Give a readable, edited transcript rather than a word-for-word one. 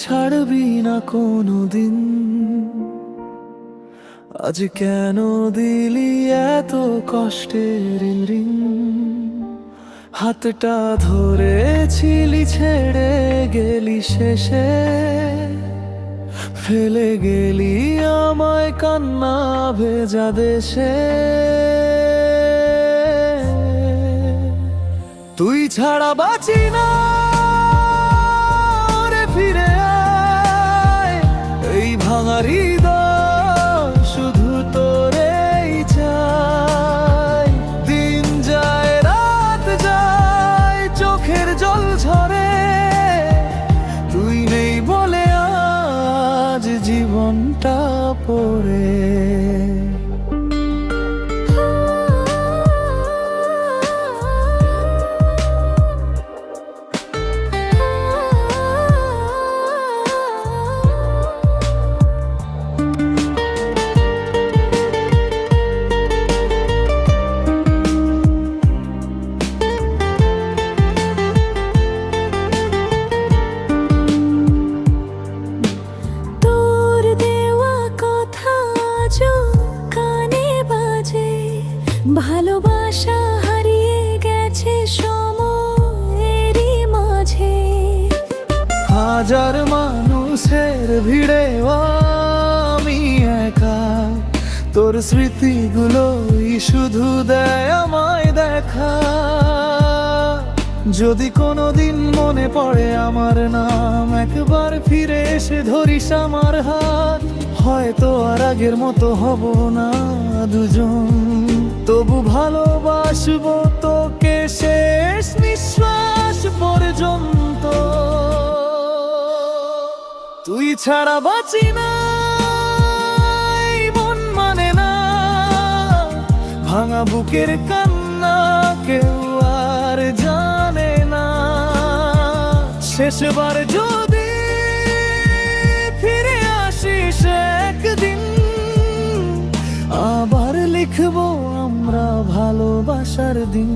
ছাড়বি না কোনোদিন। আজ কেন দিলি এত কষ্টের ঋণ? হাতটা ধরেছিলি ছেড়ে গেলি শেষে, ফেলে গেলি আমায় কান্না ভেজা দেশে। তুই ছাড়া বাঁচি না রে, ফিরে আয়। এই ভাঙা হৃদয় শুধু তোরেই চাই। দিন যায় রাত যায় চোখের জল ঝরে, তুই নেই বলে আজ জীবনটা পড়ে। ভালোবাসা হারিয়ে গেছে সময়েরই মাঝে। হাজার মানুষের ভিড়ে আমি একা, তোর স্মৃতিগুলোই শুধু দেয় আমায় দেখা। যদি কোনোদিন মনে পড়ে আমার নাম, একবার ফিরে এসে ধরিস আমার হাত। হয়তো আর আগের মতো হব না দুজন, তবু ভালোবাসবো তোকে শেষ নিঃশ্বাস পর্যন্ত। তুই ছাড়া বাঁচি না, এই মন মানে না। ভাঙা বুকের কান্না কেউ আর জানে না। শেষবার যদি ফিরে আসিস একদিন, আবার লিখবো আমরা ভালোবাসার দিন।